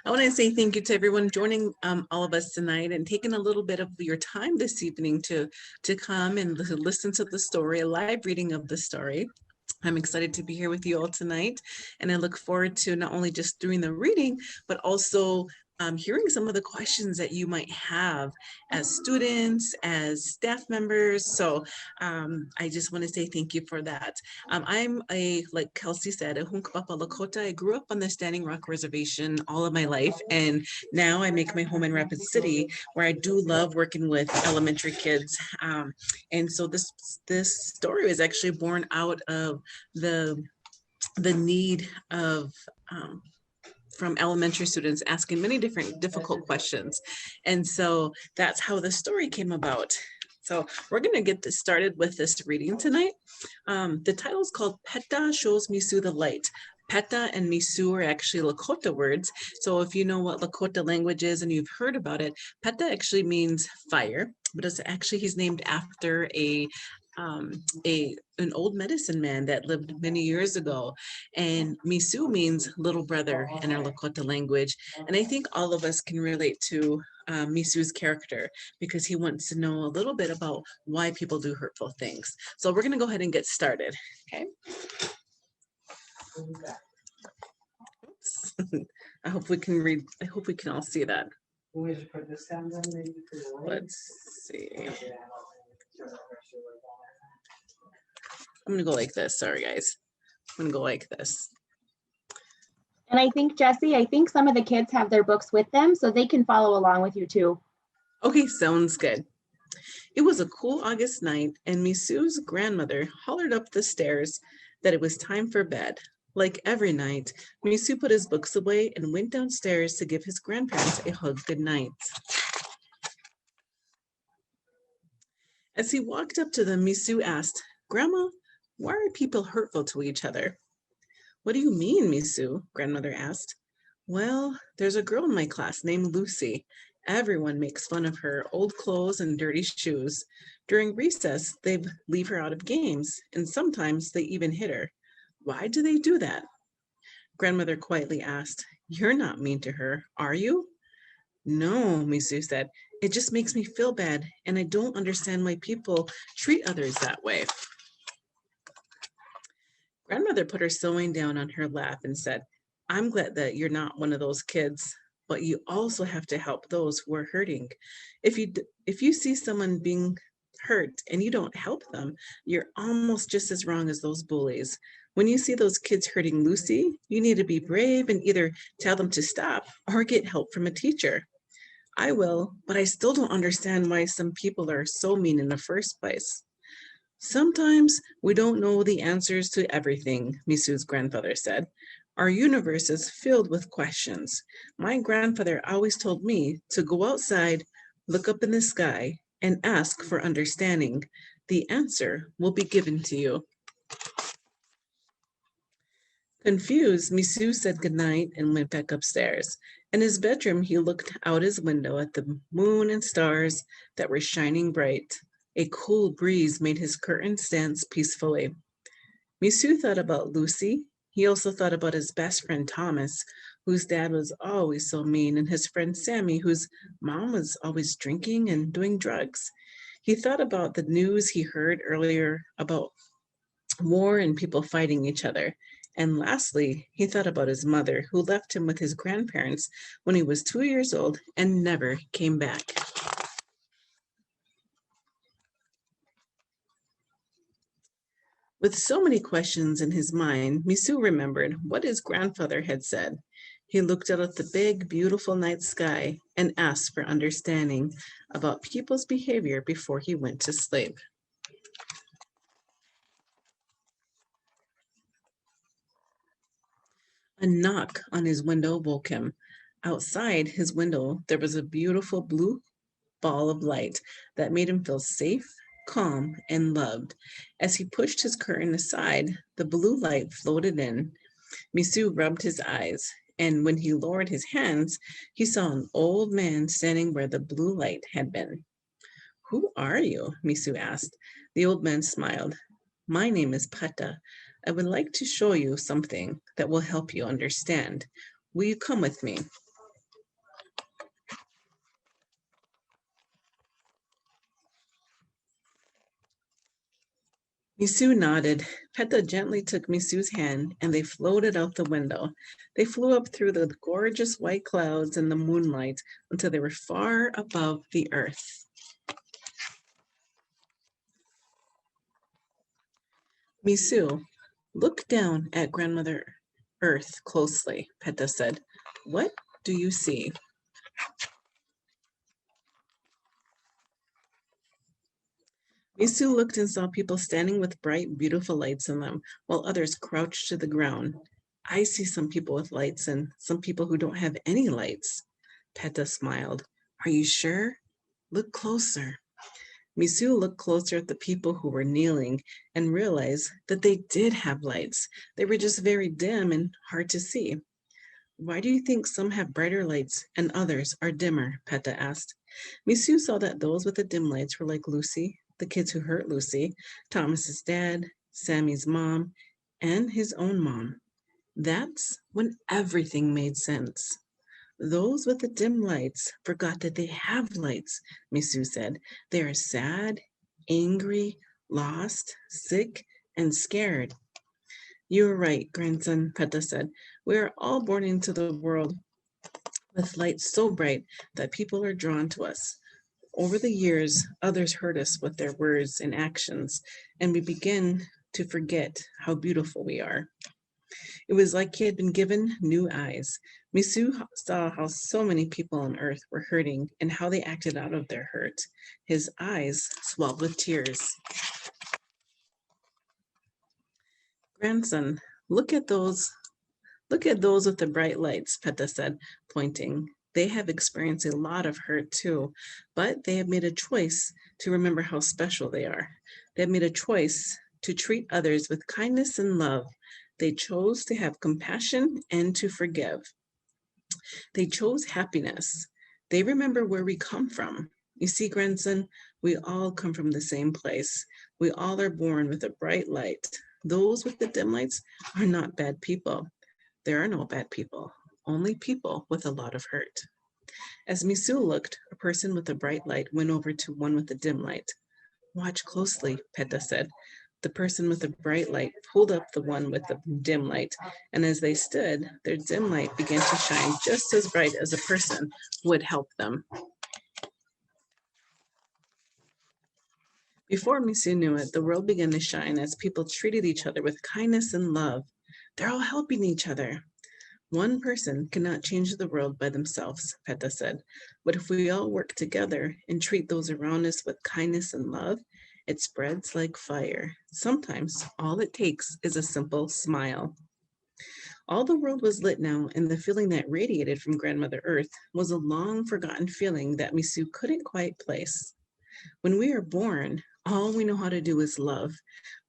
I want to say thank you to everyone joining all of us tonight and taking a little bit of your time this evening to come and listen to the story, a live reading of the story. I'm excited to be here with you all tonight, and I look forward to not only just doing the reading, but also hearing some of the questions that you might have as students, as staff members. So I just want to say thank you for that. Like Kelsey said, a Hunkpapa Lakota. I grew up on the Standing Rock Reservation all of my life, and now I make my home in Rapid City, where I do love working with elementary kids. And so this story was actually born out of the need of from elementary students asking many different difficult questions. And so that's how the story came about. So we're going to get this started with this reading tonight. The title is called Peta Shows Misun The Light. Peta and Misu are actually Lakota words. So if you know what Lakota language is and you've heard about it, Peta actually means fire, but it's actually, he's named after an old medicine man that lived many years ago. And Misu means little brother in our Lakota language. And I think all of us can relate to Misu's character, because he wants to know a little bit about why people do hurtful things. So we're going to go ahead and get started. Okay. Oops. I hope we can read. I hope we can all see that. Let's see. I'm going to go like this. Sorry, guys. I'm going to go like this. And I think, Jessie, I think some of the kids have their books with them, so they can follow along with you too. Okay, sounds good. It was a cool August night, and Misu's grandmother hollered up the stairs that it was time for bed. Like every night, Misu put his books away and went downstairs to give his grandparents a hug goodnight. As he walked up to them, Misu asked, "Grandma, why are people hurtful to each other?" "What do you mean, Misu?" grandmother asked. "Well, there's a girl in my class named Lucy. Everyone makes fun of her old clothes and dirty shoes. During recess, they leave her out of games, and sometimes they even hit her. Why do they do that?" Grandmother quietly asked, "You're not mean to her, are you?" "No," Misu said. "It just makes me feel bad, and I don't understand why people treat others that way." Grandmother put her sewing down on her lap and said, "I'm glad that you're not one of those kids, but you also have to help those who are hurting. If you see someone being hurt and you don't help them, you're almost just as wrong as those bullies. When you see those kids hurting Lucy, you need to be brave and either tell them to stop or get help from a teacher." "I will, but I still don't understand why some people are so mean in the first place." "Sometimes we don't know the answers to everything," Misu's grandfather said. "Our universe is filled with questions. My grandfather always told me to go outside, look up in the sky, and ask for understanding. The answer will be given to you." Confused, Misu said goodnight and went back upstairs. In his bedroom, he looked out his window at the moon and stars that were shining bright. A cool breeze made his curtains dance peacefully. Misu thought about Lucy. He also thought about his best friend Thomas, whose dad was always so mean, and his friend Sammy, whose mom was always drinking and doing drugs. He thought about the news he heard earlier about war and people fighting each other. And lastly, he thought about his mother, who left him with his grandparents when he was 2 years old and never came back. With so many questions in his mind, Misu remembered what his grandfather had said. He looked out at the big, beautiful night sky and asked for understanding about people's behavior before he went to sleep. A knock on his window woke him. Outside his window, there was a beautiful blue ball of light that made him feel safe, calm, and loved. As he pushed his curtain aside, the blue light floated in. Misu rubbed his eyes, and when he lowered his hands, he saw an old man standing where the blue light had been. "Who are you?" Misu asked. The old man smiled. "My name is Pata. I would like to show you something that will help you understand. Will you come with me?" Misu nodded. Peta gently took Misu's hand and they floated out the window. They flew up through the gorgeous white clouds and the moonlight until they were far above the earth. Misu, look down at Grandmother Earth closely, Peta said. What do you see? Misu looked and saw people standing with bright, beautiful lights in them, while others crouched to the ground. I see some people with lights and some people who don't have any lights. Peta smiled. Are you sure? Look closer. Misu looked closer at the people who were kneeling and realized that they did have lights. They were just very dim and hard to see. Why do you think some have brighter lights and others are dimmer? Peta asked. Misu saw that those with the dim lights were like Lucy, the kids who hurt Lucy, Thomas's dad, Sammy's mom, and his own mom. That's when everything made sense. Those with the dim lights forgot that they have lights, Misu said. They are sad, angry, lost, sick, and scared. You are right, grandson, Peta said. We are all born into the world with lights so bright that people are drawn to us. Over the years, others hurt us with their words and actions, and we begin to forget how beautiful we are. It was like he had been given new eyes. Misu saw how so many people on earth were hurting and how they acted out of their hurt. His eyes swelled with tears. Grandson, look at those with the bright lights, Peta said, pointing. They have experienced a lot of hurt too, but they have made a choice to remember how special they are. They have made a choice to treat others with kindness and love. They chose to have compassion and to forgive. They chose happiness. They remember where we come from. You see, grandson, we all come from the same place. We all are born with a bright light. Those with the dim lights are not bad people. There are no bad people, only people with a lot of hurt. As Misu looked, a person with a bright light went over to one with a dim light. Watch closely, Peta said. The person with the bright light pulled up the one with the dim light, and as they stood, their dim light began to shine just as bright as a person would help them. Before Misu knew it, the world began to shine as people treated each other with kindness and love. They're all helping each other. One person cannot change the world by themselves, Peta said, but if we all work together and treat those around us with kindness and love, it spreads like fire. Sometimes all it takes is a simple smile. All the world was lit now, and the feeling that radiated from Grandmother Earth was a long forgotten feeling that Misu couldn't quite place. When we are born, all we know how to do is love.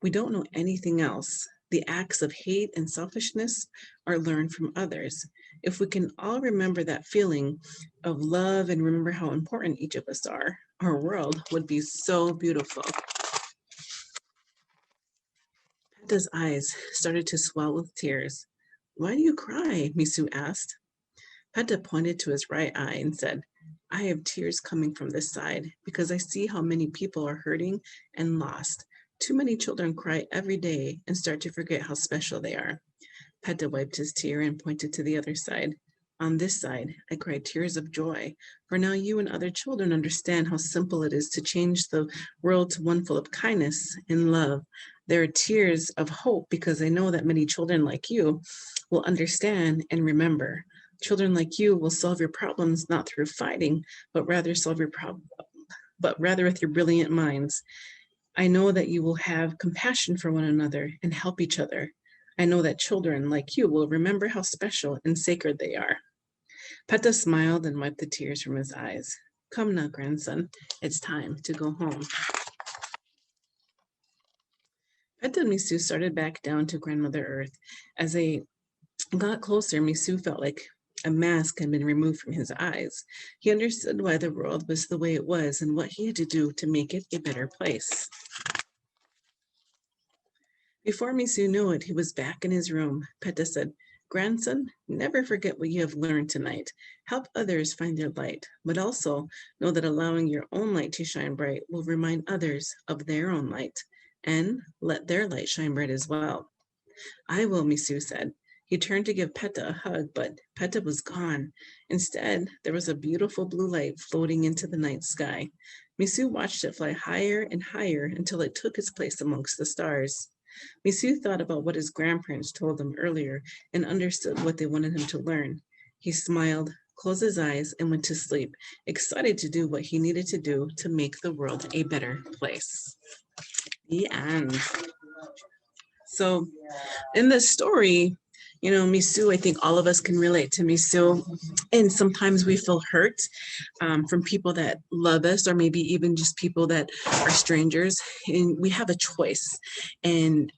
We don't know anything else. The acts of hate and selfishness are learned from others. If we can all remember that feeling of love and remember how important each of us are, our world would be so beautiful. Peta's eyes started to swell with tears. Why do you cry? Misu asked. Peta pointed to his right eye and said, I have tears coming from this side because I see how many people are hurting and lost. Too many children cry every day and start to forget how special they are. Peta wiped his tear and pointed to the other side. On this side, I cried tears of joy, for now you and other children understand how simple it is to change the world to one full of kindness and love. There are tears of hope because I know that many children like you will understand and remember. Children like you will solve your problems not through fighting, but rather with your brilliant minds. I know that you will have compassion for one another and help each other. I know that children like you will remember how special and sacred they are. Peta smiled and wiped the tears from his eyes. Come now, grandson, it's time to go home. Peta and Misu started back down to Grandmother Earth. As they got closer, Misu felt like a mask had been removed from his eyes. He understood why the world was the way it was and what he had to do to make it a better place. Before Misu knew it, he was back in his room. Peta said, Grandson, never forget what you have learned tonight. Help others find their light, but also know that allowing your own light to shine bright will remind others of their own light. and let their light shine bright as well. I will, Misu said. He turned to give Peta a hug, but Peta was gone. Instead, there was a beautiful blue light floating into the night sky. Misu watched it fly higher and higher until it took its place amongst the stars. Misu thought about what his grandparents told him earlier and understood what they wanted him to learn. He smiled, closed his eyes, and went to sleep, excited to do what he needed to do to make the world a better place. The end. So in this story, Misu, I think all of us can relate to Misu. And sometimes we feel hurt from people that love us, or maybe even just people that are strangers. And we have a choice and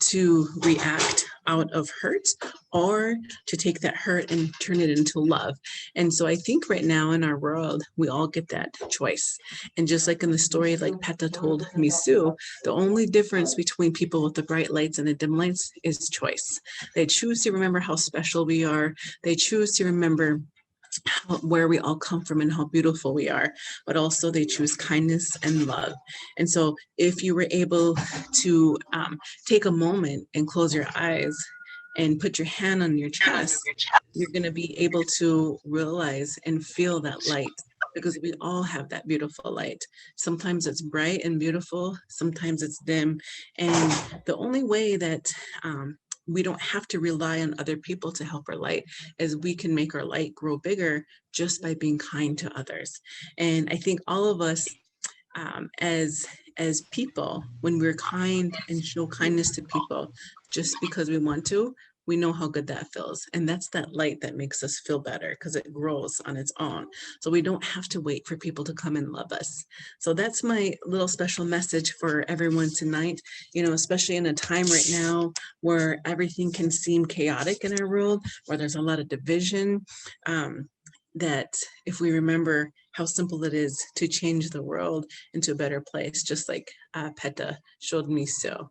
to react out of hurt, or to take that hurt and turn it into love. And so I think right now in our world, we all get that choice. And just like in the story, like Peta told Misu, the only difference between people with the bright lights and the dim lights is choice. They choose to remember how special we are. They choose to remember where we all come from and how beautiful we are, but also they choose kindness and love. And so if you were able to take a moment and close your eyes and put your hand on your chest, you're going to be able to realize and feel that light, because we all have that beautiful light. Sometimes it's bright and beautiful, sometimes it's dim. And the only way that we don't have to rely on other people to help our light, as we can make our light grow bigger just by being kind to others. And I think all of us as people, when we're kind and show kindness to people just because we want to, we know how good that feels. And that's that light that makes us feel better, because it grows on its own. So we don't have to wait for people to come and love us. So that's my little special message for everyone tonight, especially in a time right now where everything can seem chaotic in our world, where there's a lot of division, that if we remember how simple it is to change the world into a better place, just like Peta showed me so.